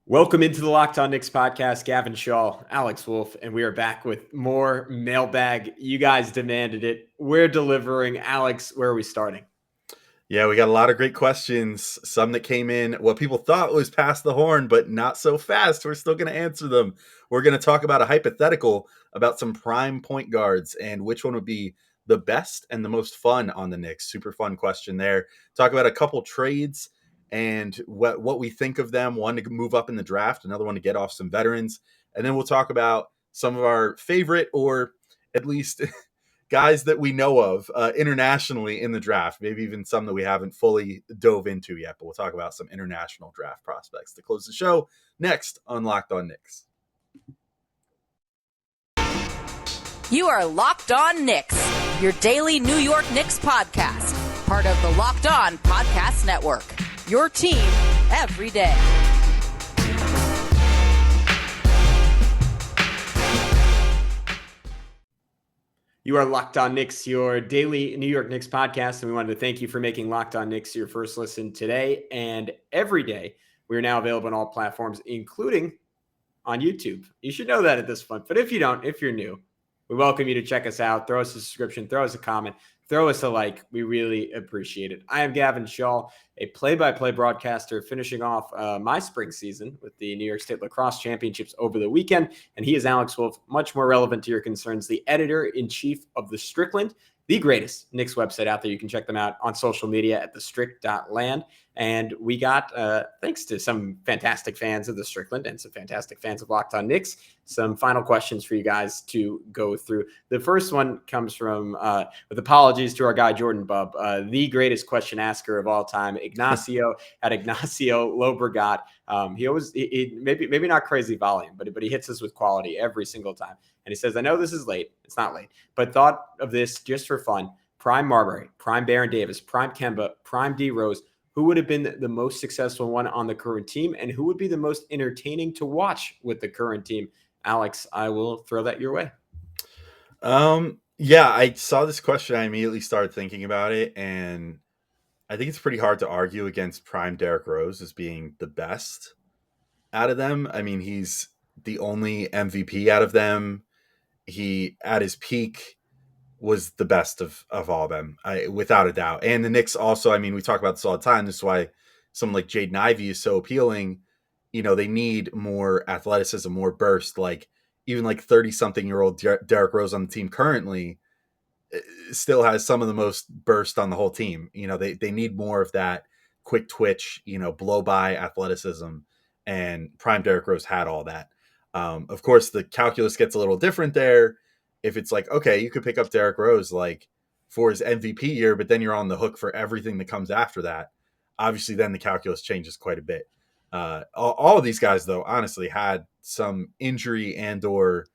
Welcome into the Locked On Knicks podcast. Gavin Shaw, Alex Wolf, and we are back with more mailbag. You guys demanded it. We're delivering. Alex, where are we starting? Yeah, we got a lot of great questions. Some that came in what people thought was past the horn, but not so fast. We're still going to answer them. We're going to talk about a hypothetical about some prime point guards and which one would be the best and the most fun on the Knicks. Super fun question there. Talk about a couple trades and what we think of them. One to move up in the draft, another one to get off some veterans. And then we'll talk about some of our favorite, or at least guys that we know of internationally in the draft, maybe even some that we haven't fully dove into yet, but we'll talk about some international draft prospects to close the show next on Locked On Knicks. You are Locked On Knicks, your daily New York Knicks podcast, part of the Locked On Podcast Network, your team every day. You are Locked On Knicks, your daily New York Knicks podcast, and we wanted to thank you for making Locked On Knicks your first listen today and every day. We are now available on all platforms, including on YouTube. You should know that at this point, but if you don't, if you're new, we welcome you to check us out. Throw us a subscription, throw us a comment, throw us a like. We really appreciate it. I am Gavin Shaw, a play-by-play broadcaster, finishing off my spring season with the New York State Lacrosse Championships over the weekend. And he is Alex Wolf, much more relevant to your concerns, the editor-in-chief of The Strickland, the greatest Knicks website out there. You can check them out on social media at thestrict.land. And we got, thanks to some fantastic fans of The Strickland and some fantastic fans of Locked On Knicks, some final questions for you guys to go through. The first one comes from, with apologies to our guy Jordan Bubb, the greatest question asker of all time, Ignacio at Ignacio Lobregat. He always, maybe not crazy volume, but he hits us with quality every single time. And he says, I know this is late. It's not late, but thought of this just for fun. Prime Marbury, prime Baron Davis, prime Kemba, prime D Rose. Who would have been the most successful one on the current team, and who would be the most entertaining to watch with the current team? Alex, I will throw that your way. Yeah, I saw this question. I immediately started thinking about it, and I think it's pretty hard to argue against prime Derrick Rose as being the best out of them. I mean, he's the only MVP out of them. He, at his peak, was the best of all of them, without a doubt. And the Knicks also, I mean, we talk about this all the time. This is why someone like Jaden Ivey is so appealing. You know, they need more athleticism, more burst. Like, even like 30-something-year-old Derrick Rose on the team currently still has some of the most burst on the whole team. You know, they need more of that quick twitch, blow-by athleticism. And prime Derrick Rose had all that. Of course, the calculus gets a little different there. If it's like, okay, you could pick up Derrick Rose like for his MVP year, but then you're on the hook for everything that comes after that. Obviously, then the calculus changes quite a bit. All of these guys, though, honestly had some injury and or,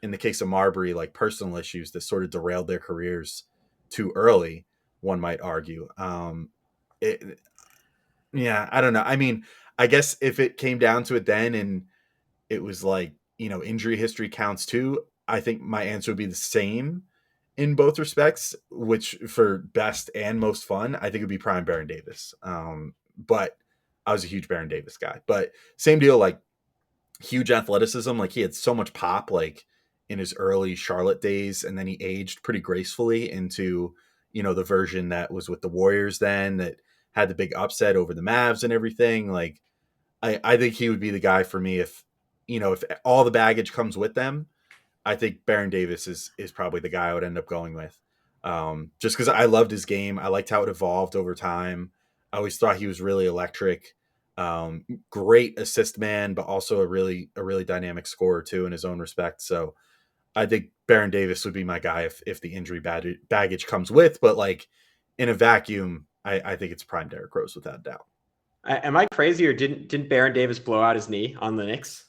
in the case of Marbury, like personal issues that sort of derailed their careers too early, one might argue. Yeah, I don't know. I mean, I guess if it came down to it then and it was like, injury history counts too, I think my answer would be the same in both respects, which for best and most fun, I think it would be prime Baron Davis. But I was a huge Baron Davis guy. But same deal, like huge athleticism. Like he had so much pop, like in his early Charlotte days, and then he aged pretty gracefully into, the version that was with the Warriors then that had the big upset over the Mavs and everything. Like I think he would be the guy for me if all the baggage comes with them. I think Baron Davis is probably the guy I would end up going with. Just because I loved his game. I liked how it evolved over time. I always thought he was really electric. Great assist man, but also a really dynamic scorer too in his own respect. So I think Baron Davis would be my guy if the injury baggage comes with. But like in a vacuum, I think it's prime Derrick Rose without a doubt. Am I crazy, or didn't Baron Davis blow out his knee on the Knicks?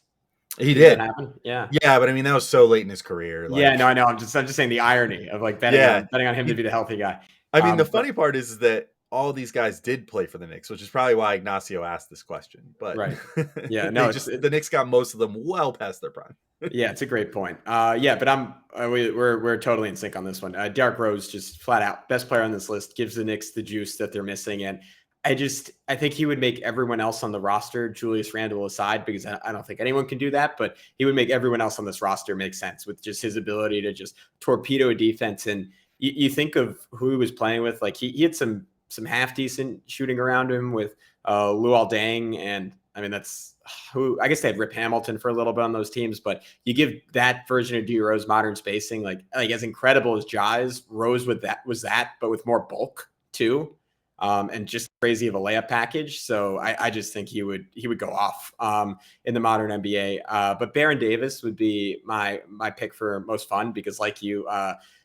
He did. That happen? Yeah. Yeah, but I mean that was so late in his career. Like, yeah, no, I know. I'm just saying the irony of like betting on him to be the healthy guy. I mean, the funny part is that all these guys did play for the Knicks, which is probably why Ignacio asked this question. But right, yeah, no, the Knicks got most of them well past their prime. Yeah, it's a great point. Yeah, but we're totally in sync on this one. Derrick Rose, just flat out best player on this list, gives the Knicks the juice that they're missing, and I think he would make everyone else on the roster, Julius Randle aside, because I don't think anyone can do that, but he would make everyone else on this roster make sense with just his ability to just torpedo a defense. And you think of who he was playing with, like he had some half decent shooting around him with Luol Deng, and I mean that's who I guess they had Rip Hamilton for a little bit on those teams, but you give that version of D Rose modern spacing, like as incredible as Jai's Rose with that was that, but with more bulk too. And just crazy of a layup package. So I just think he would go off in the modern NBA. But Baron Davis would be my pick for most fun because, like you,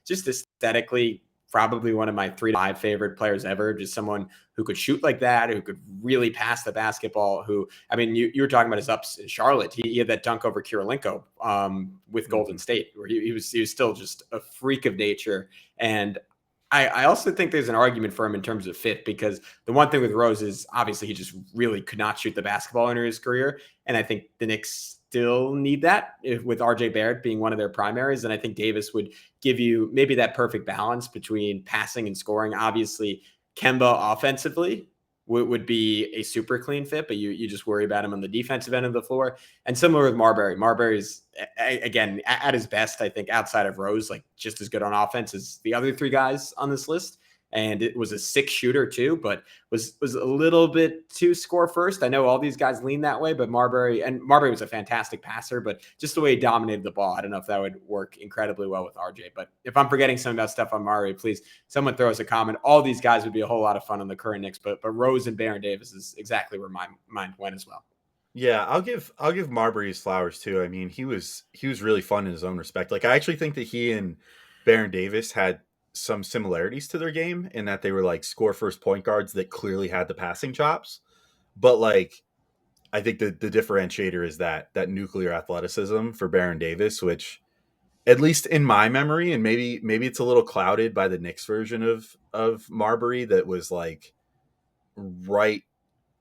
just aesthetically, probably one of my 3 to 5 favorite players ever. Just someone who could shoot like that, who could really pass the basketball. Who, I mean, you were talking about his ups in Charlotte. He had that dunk over Kirilenko with Golden State, where he was still just a freak of nature. And I also think there's an argument for him in terms of fit because the one thing with Rose is obviously he just really could not shoot the basketball in his career. And I think the Knicks still need that with RJ Barrett being one of their primaries. And I think Davis would give you maybe that perfect balance between passing and scoring. Obviously, Kemba offensively would be a super clean fit, but you just worry about him on the defensive end of the floor. And similar with Marbury. Marbury's, again, at his best, I think, outside of Rose, like just as good on offense as the other 3 guys on this list. And it was a 6 shooter too, but was a little bit too score first. I know all these guys lean that way, but Marbury was a fantastic passer, but just the way he dominated the ball, I don't know if that would work incredibly well with RJ. But if I'm forgetting something about Stephon Marbury, please someone throw us a comment. All these guys would be a whole lot of fun on the current Knicks, but Rose and Baron Davis is exactly where my mind went as well. Yeah, I'll give Marbury his flowers too. I mean, he was really fun in his own respect. Like I actually think that he and Baron Davis had some similarities to their game in that they were like score first point guards that clearly had the passing chops. But like I think the differentiator is that nuclear athleticism for Baron Davis, which at least in my memory, and maybe it's a little clouded by the Knicks version of Marbury that was like right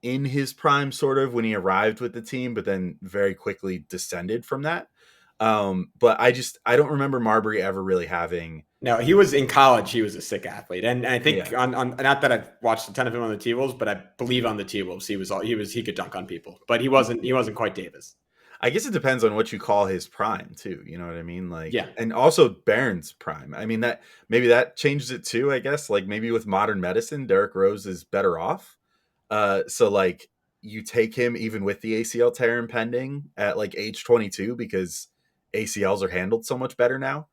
in his prime sort of when he arrived with the team, but then very quickly descended from that. But I don't remember Marbury ever really having. No, he was in college. He was a sick athlete, and I think Yeah. on not that I've watched a ton of him on the T-Wolves, but I believe on the T-Wolves he could dunk on people, but he wasn't quite Davis. I guess it depends on what you call his prime too. You know what I mean? Like, Yeah. and also Barron's prime. I mean that maybe that changes it too. I guess like maybe with modern medicine, Derrick Rose is better off. So like you take him even with the ACL tear impending at like age 22 because ACLs are handled so much better now.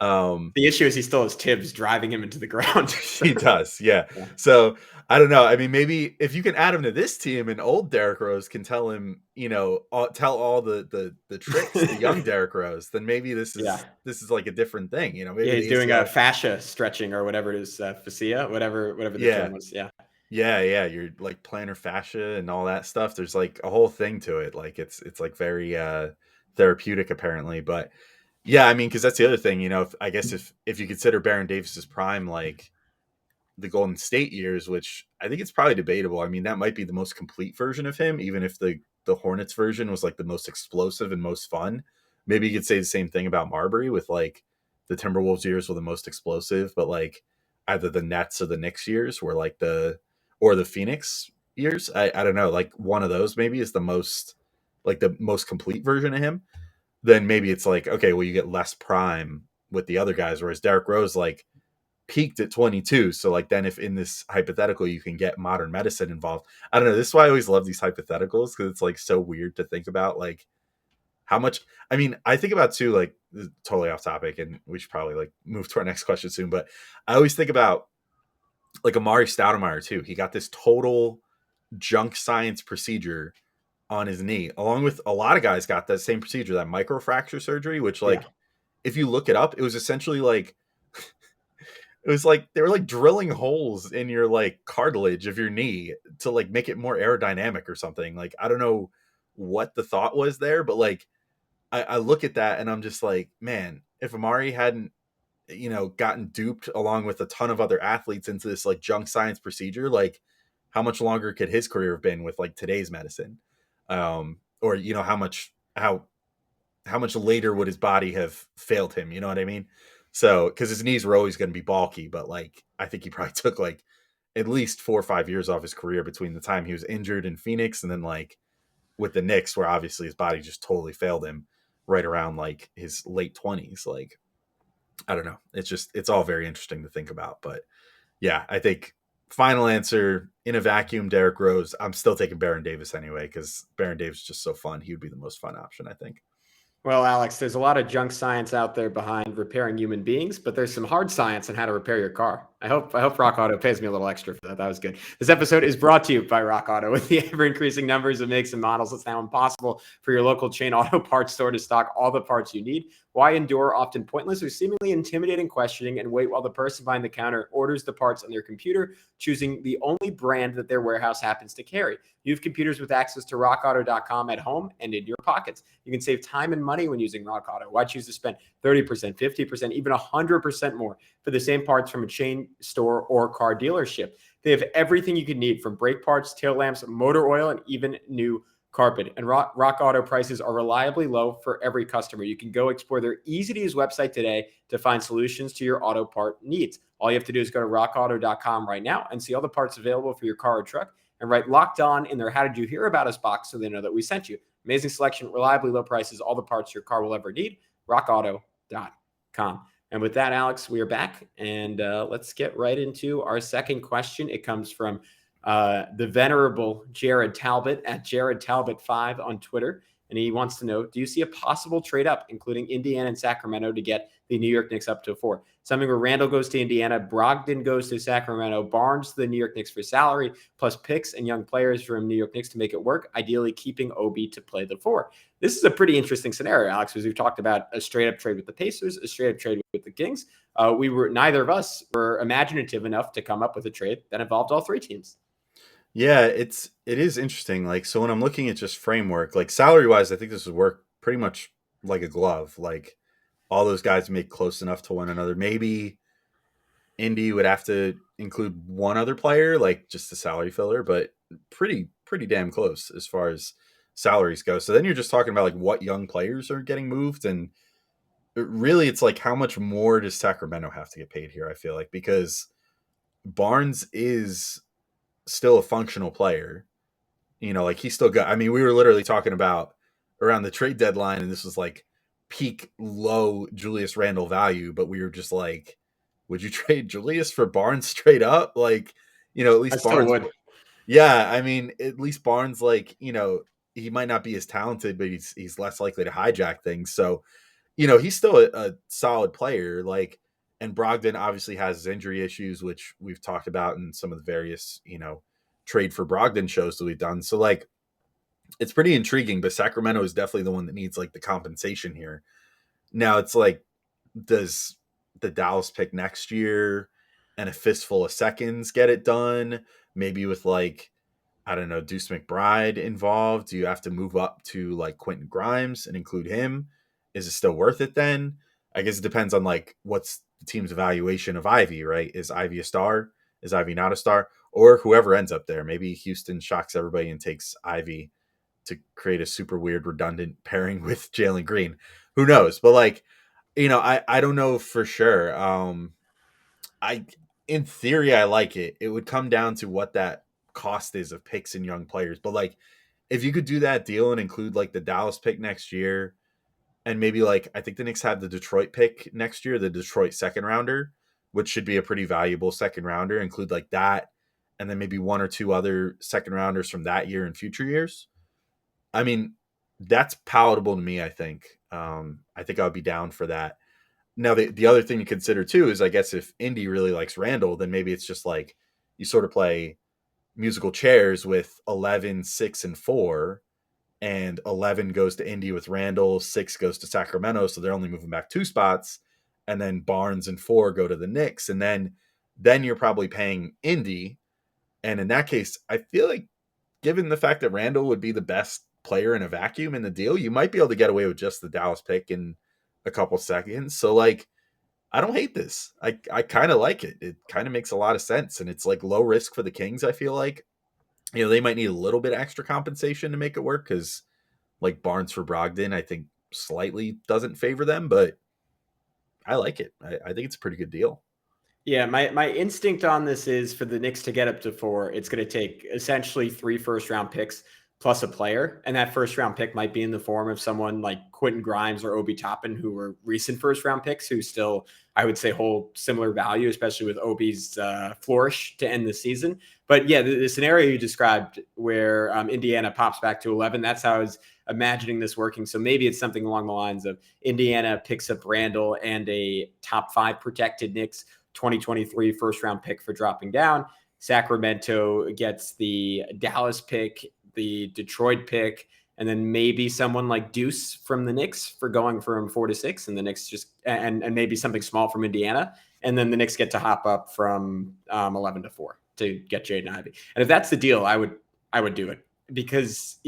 The issue is he still has Tibbs driving him into the ground. He does, yeah. So I don't know. I mean, maybe if you can add him to this team, and old Derrick Rose can tell him, tell all the tricks to young Derrick Rose, then maybe this is like a different thing. Maybe he's doing a fascia stretching or whatever it is, fascia, whatever the term was. Yeah. Yeah. You're like plantar fascia and all that stuff. There's like a whole thing to it. Like it's like very therapeutic apparently, but. Yeah, I mean, because that's the other thing, I guess if you consider Baron Davis's prime, like the Golden State years, which I think it's probably debatable. I mean, that might be the most complete version of him, even if the Hornets version was like the most explosive and most fun. Maybe you could say the same thing about Marbury with like the Timberwolves years were the most explosive, but like either the Nets or the Knicks years were like the Phoenix years. I don't know, like one of those maybe is the most complete version of him. Then maybe it's like, okay, well, you get less prime with the other guys, whereas Derrick Rose like peaked at 22. So like then if in this hypothetical you can get modern medicine involved, I don't know. This is why I always love these hypotheticals because it's like so weird to think about like how much. I mean, I think about too, like totally off topic, and we should probably like move to our next question soon. But I always think about like Amari Stoudemire too. He got this total junk science procedure on his knee, along with a lot of guys got that same procedure, that microfracture surgery, which like if you look it up, it was essentially like it was like they were like drilling holes in your like cartilage of your knee to like make it more aerodynamic or something. Like I don't know what the thought was there, but like I look at that and I'm just like, man, if Amari hadn't gotten duped along with a ton of other athletes into this like junk science procedure, like how much longer could his career have been with like today's medicine? Or how much later would his body have failed him? You know what I mean? So, because his knees were always going to be bulky, but like I think he probably took like at least 4 or 5 years off his career between the time he was injured in Phoenix and then like with the Knicks, where obviously his body just totally failed him right around like his late 20s. Like, I don't know. It's all very interesting to think about. But yeah, I think final answer in a vacuum, Derrick Rose. I'm still taking Baron Davis anyway, because Baron Davis is just so fun. He would be the most fun option, I think. Well, Alex, there's a lot of junk science out there behind repairing human beings, but there's some hard science on how to repair your car. I hope Rock Auto pays me a little extra for that. That was good. This episode is brought to you by Rock Auto. With the ever-increasing numbers of makes and models, it's now impossible for your local chain auto parts store to stock all the parts you need. Why endure often pointless or seemingly intimidating questioning and wait while the person behind the counter orders the parts on their computer, choosing the only brand that their warehouse happens to carry? You have computers with access to rockauto.com at home and in your pockets. You can save time and money when using Rock Auto. Why choose to spend 30%, 50%, even 100% more for the same parts from a chain store or car dealership? They have everything you could need, from brake parts, tail lamps, motor oil, and even new carpet. And Rock Auto prices are reliably low for every customer. You can go explore their easy-to-use website today to find solutions to your auto part needs. All you have to do is go to rockauto.com right now and see all the parts available for your car or truck, and write "Locked On" in their "How did you hear about us" box so they know that we sent you. Amazing selection, reliably low prices, all the parts your car will ever need. rockauto.com. And with that, Alex, we are back, and let's get right into our second question. It comes from the venerable Jared Talbot at Jared Talbot 5 on Twitter. And he wants to know, do you see a possible trade up, including Indiana and Sacramento, to get the New York Knicks up to 4? Something where Randall goes to Indiana, Brogdon goes to Sacramento, Barnes to the New York Knicks for salary, plus picks and young players from New York Knicks to make it work, ideally keeping Obi to play the 4. This is a pretty interesting scenario, Alex, because we've talked about a straight up trade with the Pacers, a straight up trade with the Kings. Neither of us were imaginative enough to come up with a trade that involved all three teams. Yeah, it is interesting. Like, so when I'm looking at just framework, like salary wise, I think this would work pretty much like a glove. Like, all those guys make close enough to one another. Maybe Indy would have to include one other player, like just a salary filler, but pretty damn close as far as salaries go. So then you're just talking about like what young players are getting moved, and really it's like how much more does Sacramento have to get paid here? I feel like, because Barnes is still a functional player. Like he's still got, I mean, we were literally talking about around the trade deadline, and this was like peak low Julius Randle value, but we were just like, would you trade Julius for Barnes straight up? Like, at least I still Barnes would. Yeah, I mean, at least Barnes, like, he might not be as talented, but he's less likely to hijack things. So, he's still a solid player. Like, and Brogdon obviously has his injury issues, which we've talked about in some of the various, trade for Brogdon shows that we've done. So, like, it's pretty intriguing, but Sacramento is definitely the one that needs like the compensation here. Now it's like, does the Dallas pick next year and a fistful of seconds get it done? Maybe with like, I don't know, Deuce McBride involved. Do you have to move up to like Quentin Grimes and include him? Is it still worth it then? I guess it depends on like what's the team's evaluation of Ivy, right? Is Ivy a star? Is Ivy not a star? Or whoever ends up there. Maybe Houston shocks everybody and takes Ivy to create a super weird, redundant pairing with Jalen Green. Who knows? But like, I don't know for sure. I in theory I like it. It would come down to what that cost is of picks and young players. But like, if you could do that deal and include like the Dallas pick next year, and maybe like I think the Knicks have the Detroit pick next year, the Detroit second rounder, which should be a pretty valuable second rounder, include like that, and then maybe one or two other second rounders from that year and future years. I mean, that's palatable to me, I think. I think I would be down for that. Now, the other thing to consider too is, I guess, if Indy really likes Randall, then maybe it's just like you sort of play musical chairs with 11, 6, and 4, and 11 goes to Indy with Randall, 6 goes to Sacramento, so they're only moving back 2 spots, and then Barnes and 4 go to the Knicks, and then you're probably paying Indy, and in that case, I feel like given the fact that Randall would be the best player in a vacuum in the deal, you might be able to get away with just the Dallas pick in a couple seconds. So like, I don't hate this. I kind of like it. It kind of makes a lot of sense. And it's like low risk for the Kings. I feel like, they might need a little bit extra compensation to make it work. Cause like Barnes for Brogdon, I think slightly doesn't favor them, but I like it. I think it's a pretty good deal. Yeah, my instinct on this is for the Knicks to get up to 4, it's going to take essentially 3 first-round picks plus a player, and that first-round pick might be in the form of someone like Quentin Grimes or Obi Toppin, who were recent first-round picks, who still, I would say, hold similar value, especially with Obi's flourish to end the season. But yeah, the scenario you described where Indiana pops back to 11, that's how I was imagining this working. So maybe it's something along the lines of Indiana picks up Randall and a top 5 protected Knicks 2023 first round pick for dropping down. Sacramento gets the Dallas pick, the Detroit pick, and then maybe someone like Deuce from the Knicks for going from 4 to 6, and the Knicks just and maybe something small from Indiana, and then the Knicks get to hop up from 11 to 4 to get Jaden Ivey. And if that's the deal, I would do it because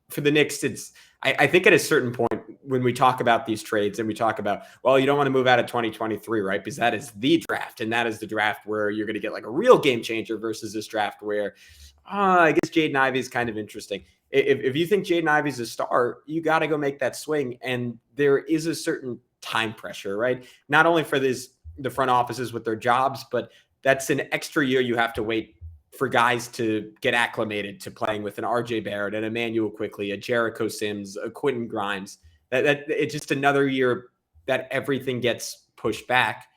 for the Knicks, I think at a certain point when we talk about these trades and we talk about, well, you don't want to move out of 2023, right? Because that is the draft. And that is the draft where you're going to get like a real game changer versus this draft where I guess Jaden Ivey is kind of interesting. If you think Jaden Ivey's a star, you got to go make that swing. And there is a certain time pressure, right? Not only for the front offices with their jobs, but that's an extra year you have to wait for guys to get acclimated to playing with an RJ Barrett, an Emmanuel Quickly, a Jericho Sims, a Quentin Grimes. That it's just another year that everything gets pushed back.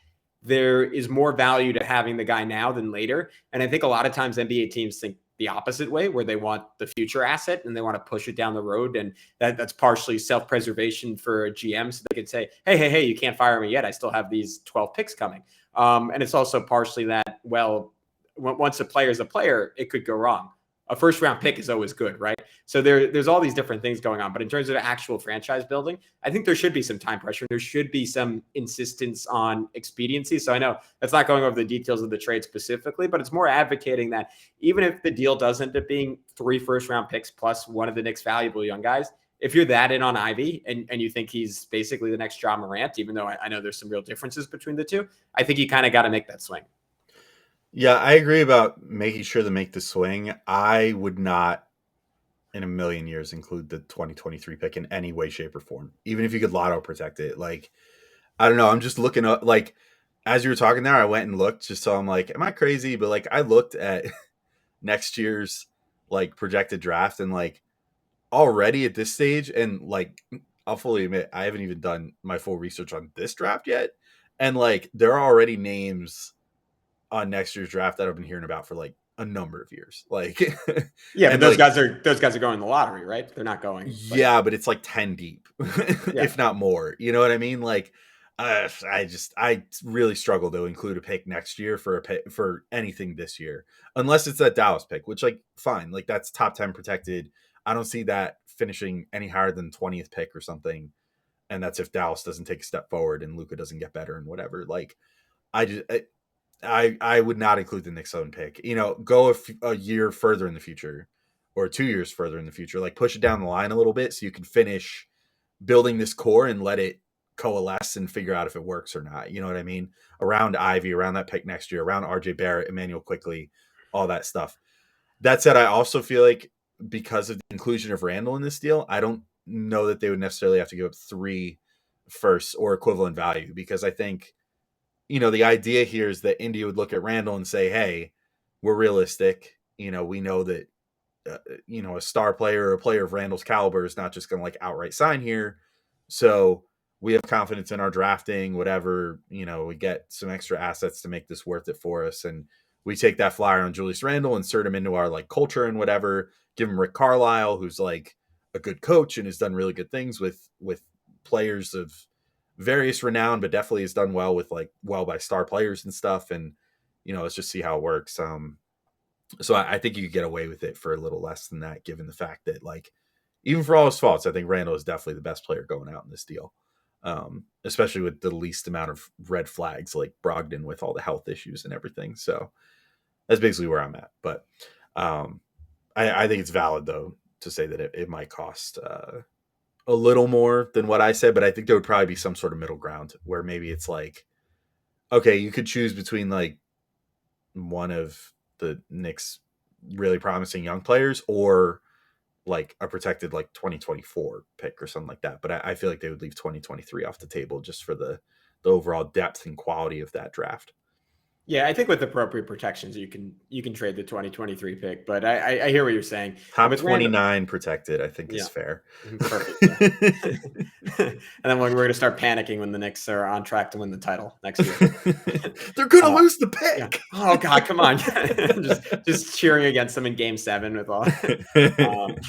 There is more value to having the guy now than later. And I think a lot of times NBA teams think the opposite way, where they want the future asset and they want to push it down the road. And that's partially self-preservation for a GM. So they could say, hey, you can't fire me yet. I still have these 12 picks coming. And it's also partially that, well, once a player is a player, it could go wrong. A first round pick is always good, right? So there's all these different things going on. But in terms of actual franchise building, I think there should be some time pressure. There should be some insistence on expediency. So I know that's not going over the details of the trade specifically, but it's more advocating that even if the deal does end up being 3 first round picks plus one of the Knicks' valuable young guys, if you're that in on Ivy and you think he's basically the next Ja Morant, even though I know there's some real differences between the two, I think you kind of got to make that swing. Yeah, I agree about making sure to make the swing. I would not in a million years include the 2023 pick in any way, shape, or form, even if you could lotto protect it. Like, I don't know. I'm just looking up, like, as you were talking there, I went and looked just so I'm like, am I crazy? But like, I looked at next year's like projected draft and like already at this stage, and like, I'll fully admit, I haven't even done my full research on this draft yet. And like, there are already names on next year's draft that I've been hearing about for like a number of years. Like, yeah, but those guys are going in the lottery, right? They're not going. Yeah, but it's like 10 deep, Yeah. if not more. You know what I mean? Like, I really struggle to include a pick next year for anything this year, unless it's that Dallas pick, which like fine, like that's top 10 protected. I don't see that finishing any higher than 20th pick or something. And that's if Dallas doesn't take a step forward and Luka doesn't get better and whatever. Like, I would not include the Knicks' own pick. You know, go a year further in the future or 2 years further in the future. Like, push it down the line a little bit so you can finish building this core and let it coalesce and figure out if it works or not. You know what I mean? Around Ivy, around that pick next year, around RJ Barrett, Emmanuel Quickly, all that stuff. That said, I also feel like because of the inclusion of Randall in this deal, I don't know that they would necessarily have to give up 3 firsts or equivalent value, because I think, you know, the idea here is that Indy would look at Randall and say, hey, we're realistic. You know, we know that, you know, a star player or a player of Randall's caliber is not just going to like outright sign here. So we have confidence in our drafting, whatever, you know, we get some extra assets to make this worth it for us. And we take that flyer on Julius Randall, insert him into our like culture and whatever, give him Rick Carlisle, who's like a good coach and has done really good things with players of various renown, but definitely has done well with like by star players and stuff. And, you know, let's just see how it works. So I think you could get away with it for a little less than that, given the fact that like, even for all his faults, I think Randall is definitely the best player going out in this deal. Especially with the least amount of red flags, like Brogdon with all the health issues and everything. So that's basically where I'm at. But I think it's valid though to say that it might cost a little more than what I said, but I think there would probably be some sort of middle ground where maybe it's like, okay, you could choose between like one of the Knicks' really promising young players or like a protected like 2024 pick or something like that. But I feel like they would leave 2023 off the table just for the overall depth and quality of that draft. Yeah, I think with appropriate protections, you can trade the 2023 pick. But I hear what you're saying. And Top with Randall, 29 protected, I think yeah, is fair. perfect. Yeah. And then we're going to start panicking when the Knicks are on track to win the title next year. They're going to lose the Yeah. pick. Oh God, come on! just cheering against them in Game 7 with all. The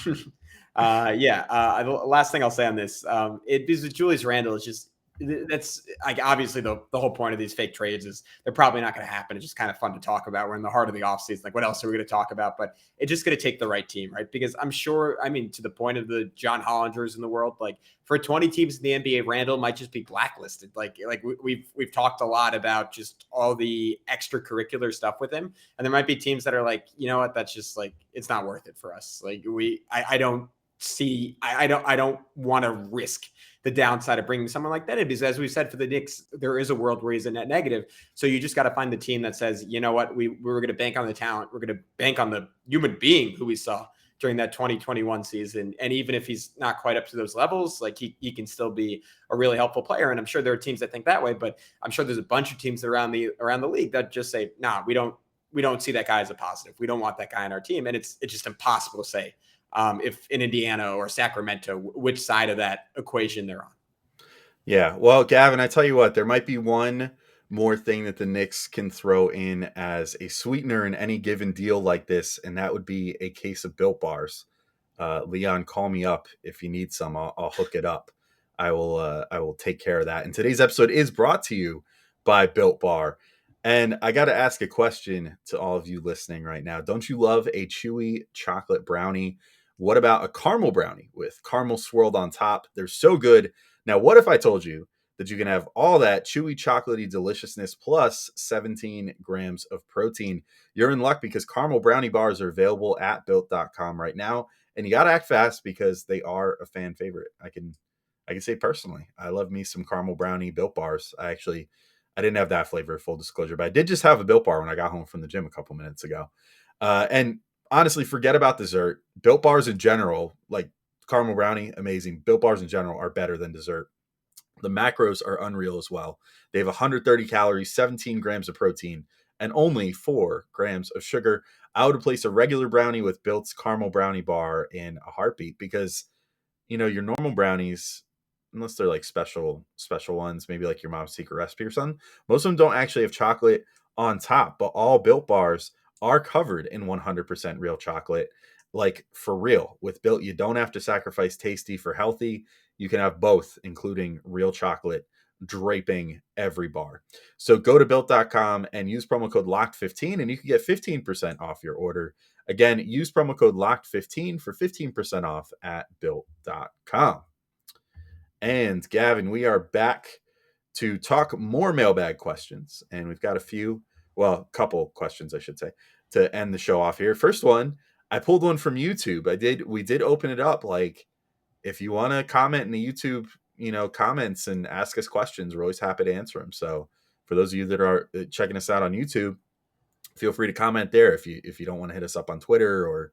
last thing I'll say on this, because with Julius Randle, it's just that's like obviously the whole point of these fake trades is they're probably not going to happen. It's just kind of fun to talk about. We're in the heart of the offseason. Like, what else are we going to talk about? But it's just going to take the right team, right? Because I'm sure, I mean, to the point of the John Hollingers in the world, like for 20 teams in the NBA, Randle might just be blacklisted. Like we've talked a lot about just all the extracurricular stuff with him, and there might be teams that are like, you know what, that's just like it's not worth it for us. Like I don't see, I don't want to risk the downside of bringing someone like that in, because as we said for the Knicks, there is a world where he's a net negative. So you just got to find the team that says, you know what, we're going to bank on the talent. We're going to bank on the human being who we saw during that 2021 season. And even if he's not quite up to those levels, like he can still be a really helpful player. And I'm sure there are teams that think that way, but I'm sure there's a bunch of teams around the league that just say, nah, we don't see that guy as a positive. We don't want that guy on our team. And it's just impossible to say if in Indiana or Sacramento, which side of that equation they're on. Yeah. Well, Gavin, I tell you what, there might be one more thing that the Knicks can throw in as a sweetener in any given deal like this, and that would be a case of Built Bars. Leon, call me up if you need some. I'll hook it up. I will take care of that. And today's episode is brought to you by Built Bar. And I got to ask a question to all of you listening right now. Don't you love a chewy chocolate brownie? What about a caramel brownie with caramel swirled on top? They're so good. Now, what if I told you that you can have all that chewy, chocolatey deliciousness plus 17 grams of protein? You're in luck because caramel brownie bars are available at built.com right now. And you got to act fast because they are a fan favorite. I can say personally, I love me some caramel brownie Built Bars. I didn't have that flavor, full disclosure, but I did just have a Built Bar when I got home from the gym a couple minutes ago. And honestly, forget about dessert. Built Bars in general, like caramel brownie, amazing. Built Bars in general are better than dessert. The macros are unreal as well. They have 130 calories, 17 grams of protein, and only 4 grams of sugar. I would replace a regular brownie with Built's caramel brownie bar in a heartbeat because, your normal brownies, unless they're like special ones, maybe like your mom's secret recipe or something, most of them don't actually have chocolate on top, but all Built Bars are covered in 100% real chocolate. Like for real. With Built, you don't have to sacrifice tasty for healthy. You can have both, including real chocolate draping every bar. So go to built.com and use promo code LOCKED15 and you can get 15% off your order. Again, use promo code LOCKED15 for 15% off at built.com. And Gavin, we are back to talk more mailbag questions. And we've got a couple questions, I should say, to end the show off here. First one, I pulled one from YouTube. We did open it up. Like, if you want to comment in the YouTube, comments and ask us questions, we're always happy to answer them. So for those of you that are checking us out on YouTube, feel free to comment there. If you don't want to hit us up on Twitter or,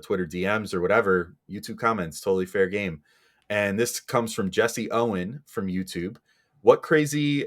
Twitter DMs or whatever, YouTube comments, totally fair game. And this comes from Jesse Owen from YouTube. What crazy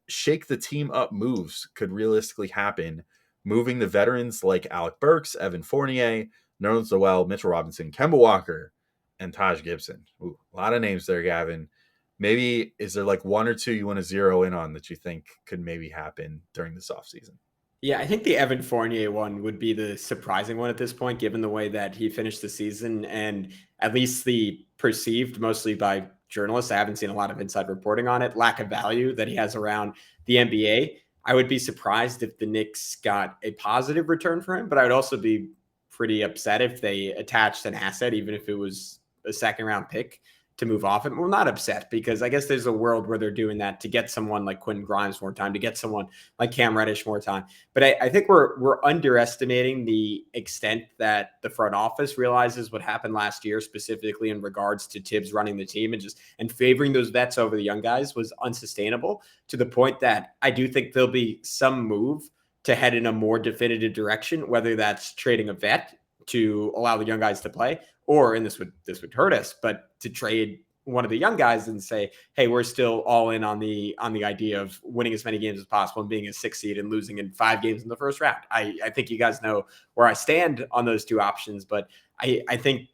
shake the team up moves could realistically happen? Moving the veterans like Alec Burks, Evan Fournier, Nerlens Noel, Mitchell Robinson, Kemba Walker, and Taj Gibson. Ooh, a lot of names there, Gavin. Maybe is there like one or two you want to zero in on that you think could maybe happen during this offseason? Yeah, I think the Evan Fournier one would be the surprising one at this point, given the way that he finished the season and at least the perceived, mostly by journalists, I haven't seen a lot of inside reporting on it, lack of value that he has around the NBA. I would be surprised if the Knicks got a positive return for him, but I would also be pretty upset if they attached an asset, even if it was a second round pick, to move off it. Well, not upset, because I guess there's a world where they're doing that to get someone like Quentin Grimes more time, to get someone like Cam Reddish more time. But I think we're underestimating the extent that the front office realizes what happened last year, specifically in regards to Tibbs running the team and favoring those vets over the young guys was unsustainable, to the point that I do think there'll be some move to head in a more definitive direction, whether that's trading a vet to allow the young guys to play, or, and this would hurt us, but to trade one of the young guys and say, hey, we're still all in on the idea of winning as many games as possible and being a 6 seed and losing in 5 games in the first round. I think you guys know where I stand on those two options, but I think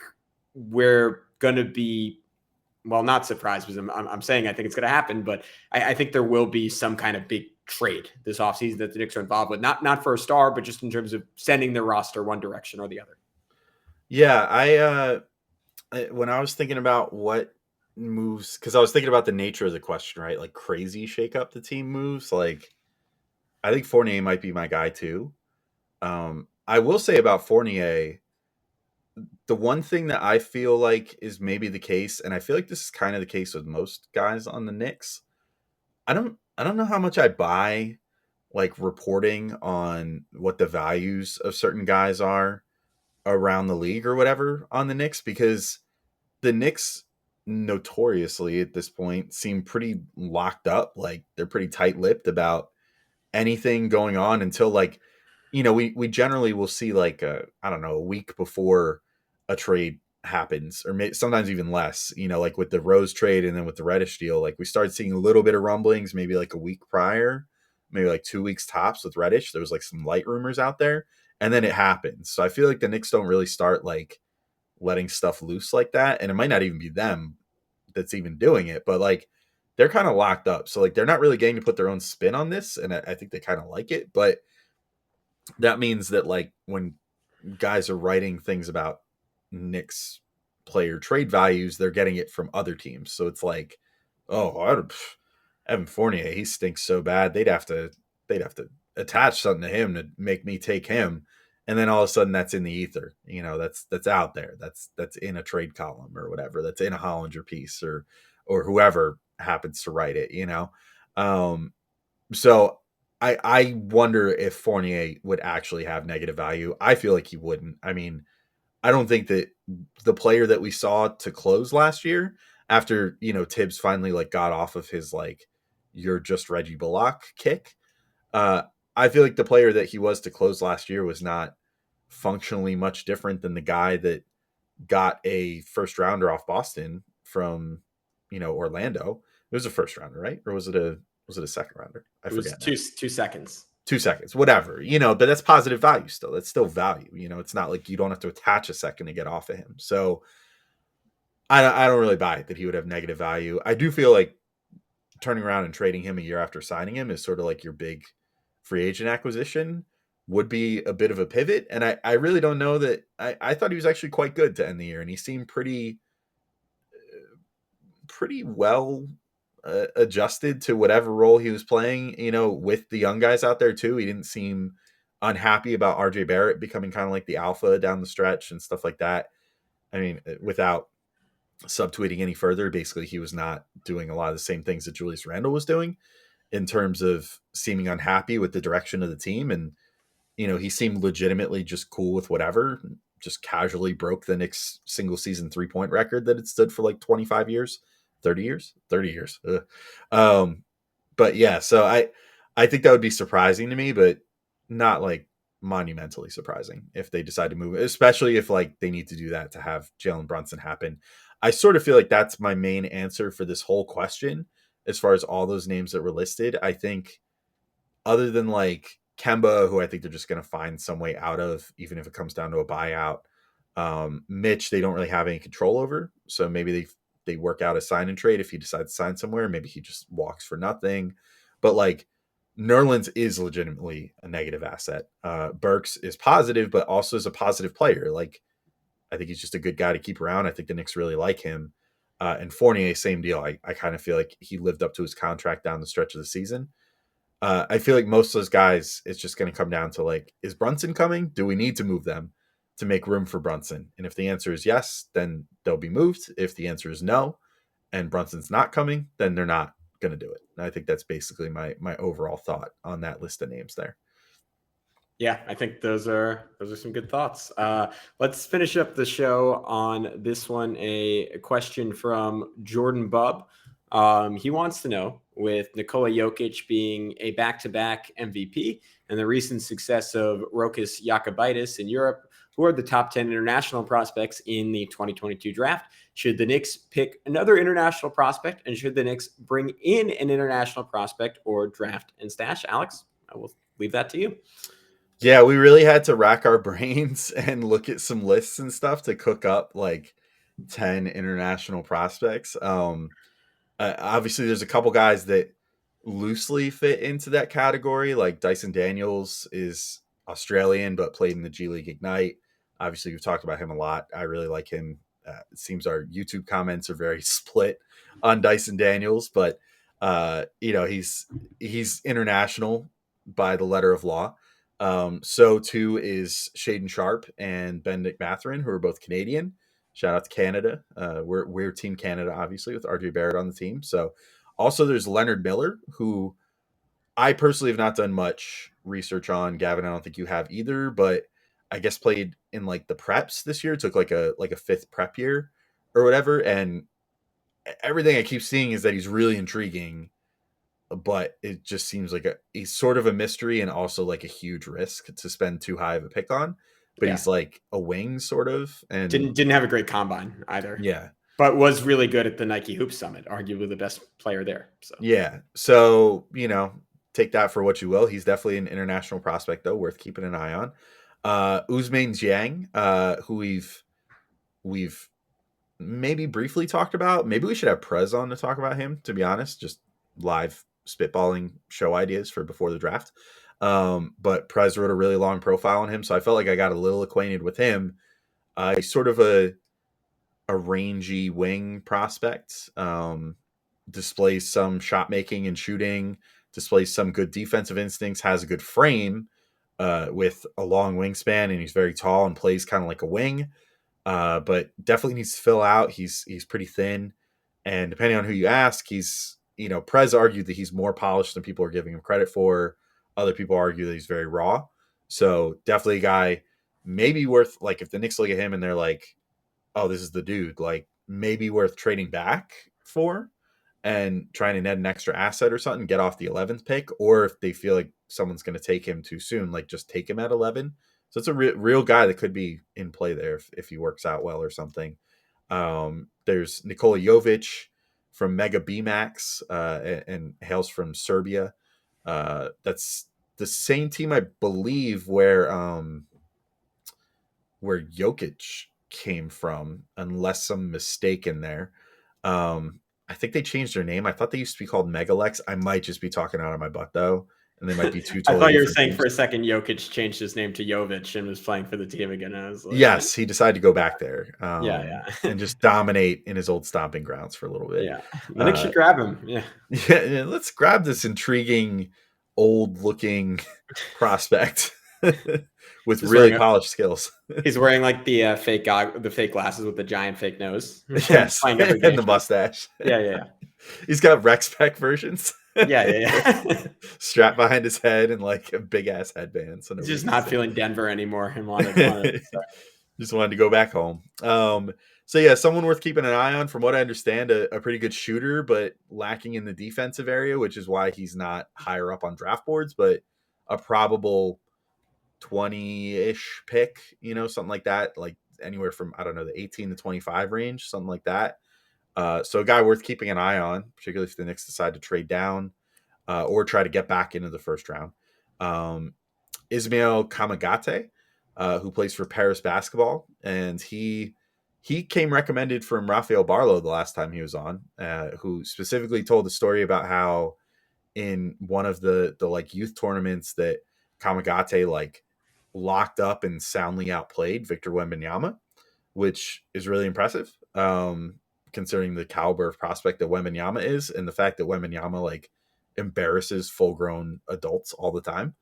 we're going to be, well, not surprised because I'm saying I think it's going to happen, but I think there will be some kind of big trade this offseason that the Knicks are involved with, not for a star, but just in terms of sending their roster one direction or the other. Yeah, when I was thinking about what moves, because I was thinking about the nature of the question, right? Like crazy shake up the team moves. Like I think Fournier might be my guy too. I will say about Fournier, the one thing that I feel like is maybe the case, and I feel like this is kind of the case with most guys on the Knicks. I don't know how much I buy like reporting on what the values of certain guys are around the league or whatever on the Knicks, because the Knicks notoriously at this point seem pretty locked up. Like they're pretty tight-lipped about anything going on until like, we generally will see like I don't know, a week before a trade happens, or sometimes even less, like with the Rose trade and then with the Reddish deal, like we started seeing a little bit of rumblings, maybe like a week prior, maybe like 2 weeks tops with Reddish. There was like some light rumors out there, and then it happens. So I feel like the Knicks don't really start like letting stuff loose like that. And it might not even be them that's even doing it, but like they're kind of locked up. So like they're not really getting to put their own spin on this. And I think they kind of like it, but that means that like when guys are writing things about Knicks player trade values, they're getting it from other teams. So it's like, oh, Evan Fournier, he stinks so bad. They'd have to attach something to him to make me take him. And then all of a sudden that's in the ether, that's out there. That's in a trade column or whatever. That's in a Hollinger piece or whoever happens to write it, So I wonder if Fournier would actually have negative value. I feel like he wouldn't. I mean, I don't think that the player that we saw to close last year after, Tibbs finally like got off of his, like, you're just Reggie Bullock kick. I feel like the player that he was to close last year was not functionally much different than the guy that got a first rounder off Boston from, Orlando. It was a first rounder, right? Or was it a second rounder? I forget. It was 2 seconds. 2 seconds, whatever, but that's positive value still. That's still value. It's not like you don't have to attach a second to get off of him. So I don't really buy it that he would have negative value. I do feel like turning around and trading him a year after signing him is sort of like your big free agent acquisition would be a bit of a pivot. And I really don't know that I thought he was actually quite good to end the year. And he seemed pretty well adjusted to whatever role he was playing, with the young guys out there too. He didn't seem unhappy about RJ Barrett becoming kind of like the alpha down the stretch and stuff like that. I mean, without subtweeting any further, basically he was not doing a lot of the same things that Julius Randle was doing in terms of seeming unhappy with the direction of the team. And, he seemed legitimately just cool with whatever, just casually broke the Knicks single season 3-point record that had stood for like 25 years. 30 years. But yeah, so I think that would be surprising to me, but not like monumentally surprising if they decide to move, especially if like they need to do that to have Jalen Brunson happen. I sort of feel like that's my main answer for this whole question. As far as all those names that were listed, I think other than like Kemba, who I think they're just going to find some way out of, even if it comes down to a buyout. Mitch, they don't really have any control over. So maybe they work out a sign and trade if he decides to sign somewhere. Maybe he just walks for nothing. But like Nerlens is legitimately a negative asset. Burks is positive, but also is a positive player. Like I think he's just a good guy to keep around. I think the Knicks really like him. And Fournier, same deal. I kind of feel like he lived up to his contract down the stretch of the season. I feel like most of those guys, it's just going to come down to like, is Brunson coming? Do we need to move them to make room for Brunson? And if the answer is yes, then they'll be moved. If the answer is no, and Brunson's not coming, then they're not going to do it. And I think that's basically my overall thought on that list of names there. Yeah, I think those are some good thoughts. Let's finish up the show on this one. A question from Jordan Bubb. He wants to know, with Nikola Jokic being a back-to-back MVP and the recent success of Rokas Jokubaitis in Europe, who are the top 10 international prospects in the 2022 draft. Should the Knicks pick another international prospect, and should the Knicks bring in an international prospect or draft and stash? Alex, I will leave that to you. Yeah, we really had to rack our brains and look at some lists and stuff to cook up like 10 international prospects. Obviously, there's a couple guys that loosely fit into that category. Like Dyson Daniels is Australian, but played in the G League Ignite. Obviously, we've talked about him a lot. I really like him. It seems our YouTube comments are very split on Dyson Daniels, but he's international by the letter of law. So too is Shaden Sharp and Ben McMatherin, who are both Canadian. Shout out to Canada. We're Team Canada, obviously, with RJ Barrett on the team. So also there's Leonard Miller, who I personally have not done much research on. Gavin, I don't think you have either, but I guess played in like the preps this year. Took like a fifth prep year or whatever. And everything I keep seeing is that he's really intriguing, but it just seems like he's sort of a mystery and also like a huge risk to spend too high of a pick on. But he's like a wing sort of, and didn't have a great combine either. Yeah, but was really good at the Nike Hoop Summit, arguably the best player there. So yeah, so take that for what you will. He's definitely an international prospect, though, worth keeping an eye on. Ousmane Dieng, who we've maybe briefly talked about. Maybe we should have Prez on to talk about him. To be honest, just live spitballing show ideas for before the draft. But Prez wrote a really long profile on him, so I felt like I got a little acquainted with him. He's sort of a rangy wing prospect. Displays some shot making and shooting, displays some good defensive instincts, has a good frame with a long wingspan, and he's very tall and plays kind of like a wing. But definitely needs to fill out. He's pretty thin, and depending on who you ask, he's Prez argued that he's more polished than people are giving him credit for. Other people argue that he's very raw. So definitely a guy maybe worth, like, if the Knicks look at him and they're like, oh, this is the dude, like maybe worth trading back for and trying to net an extra asset or something, get off the 11th pick. Or if they feel like someone's going to take him too soon, like just take him at 11. So it's a real guy that could be in play there if he works out well or something. There's Nikola Jovic from Mega BMAX and hails from Serbia. That's the same team, I believe, where Jokic came from, unless I'm mistaken there. I think they changed their name. I thought they used to be called Megalex. I might just be talking out of my butt, though. And they might be two totally I thought you were saying teams. for a second Jokic changed his name to Jovic and was playing for the team again. I was like, yes, he decided to go back there. And just dominate in his old stomping grounds for a little bit. Yeah, the Knicks should grab him. Yeah, let's grab this intriguing, old-looking prospect with really polished skills. He's wearing like the fake glasses with the giant fake nose. Yes, and the mustache. Yeah. He's got rec spec versions. Yeah. Strapped behind his head and like a big ass headband. So he's just not feeling Denver anymore and just wanted to go back home. So yeah, someone worth keeping an eye on. From what I understand, a pretty good shooter, but lacking in the defensive area, which is why he's not higher up on draft boards, but a probable 20-ish pick, something like that, like anywhere from, I don't know, the 18 to 25 range, something like that. So a guy worth keeping an eye on, particularly if the Knicks decide to trade down or try to get back into the first round. Ismail Kamagate, who plays for Paris basketball, and he came recommended from Rafael Barlow the last time he was on, who specifically told a story about how in one of the like youth tournaments that Kamagate like locked up and soundly outplayed Victor Wembanyama, which is really impressive. Considering the caliber of prospect that Wembanyama is, and the fact that Wembanyama like embarrasses full-grown adults all the time.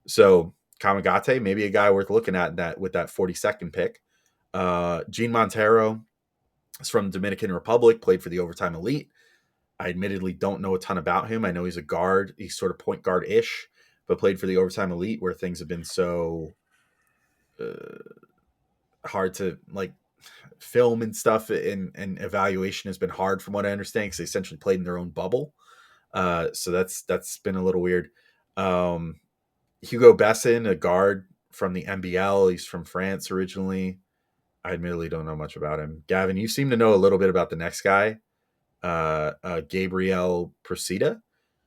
So Kamagate, maybe a guy worth looking at that with that 42nd pick. Gene Montero is from Dominican Republic, played for the Overtime Elite. I admittedly don't know a ton about him. I know he's a guard. He's sort of point guard-ish, but played for the Overtime Elite, where things have been so hard to like film and stuff, and evaluation has been hard from what I understand, because they essentially played in their own bubble. So that's been a little weird. Hugo Besson, a guard from the NBL. He's from France originally. I admittedly don't know much about him. Gavin, you seem to know a little bit about the next guy, Gabriel Procida.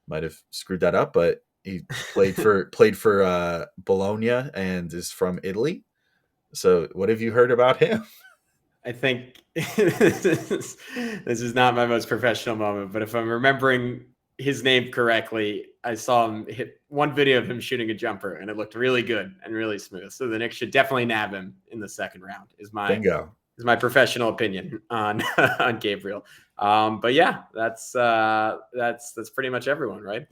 Might have screwed that up, but he played for Bologna and is from Italy. So, what have you heard about him? I think this is not my most professional moment, but if I'm remembering his name correctly, I saw him hit one video of him shooting a jumper, and it looked really good and really smooth. So the Knicks should definitely nab him in the second round. Bingo. Is my professional opinion on on Gabriel. But yeah, that's pretty much everyone, right?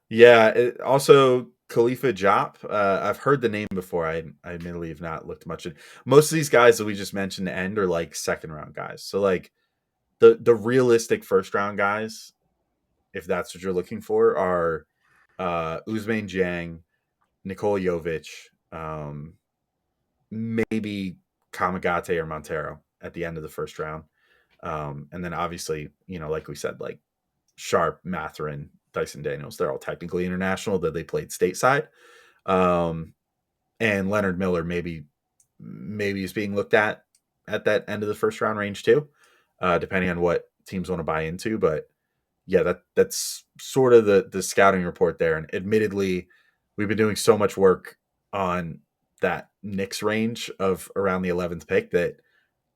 Yeah. Also, Khalifa Diop. I've heard the name before. I admittedly have not looked much at most of these guys that we just mentioned. To end are like second round guys. So like the realistic first round guys, if that's what you're looking for, are Ousmane Dieng, Nikola Jovic, maybe Kamagate or Montero at the end of the first round. And then obviously, like we said, like Sharp, Mathurin, Dyson Daniels, they're all technically international, that they played stateside. And Leonard Miller maybe is being looked at that end of the first round range too, depending on what teams want to buy into. But yeah, that's sort of the scouting report there. And admittedly, we've been doing so much work on that Knicks range of around the 11th pick that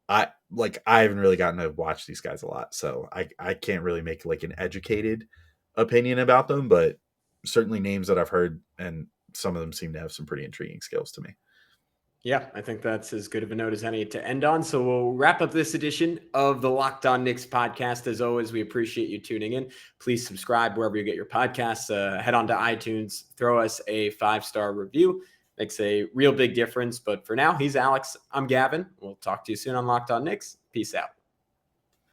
I haven't really gotten to watch these guys a lot. So I can't really make like an educated opinion about them, but certainly names that I've heard, and some of them seem to have some pretty intriguing skills to me. Yeah, I think that's as good of a note as any to end on. So we'll wrap up this edition of the Locked On Knicks podcast. As always, we appreciate you tuning in. Please subscribe wherever you get your podcasts. Head on to iTunes, throw us a 5-star review. Makes a real big difference. But for now, he's Alex. I'm Gavin. We'll talk to you soon on Locked On Knicks. Peace out.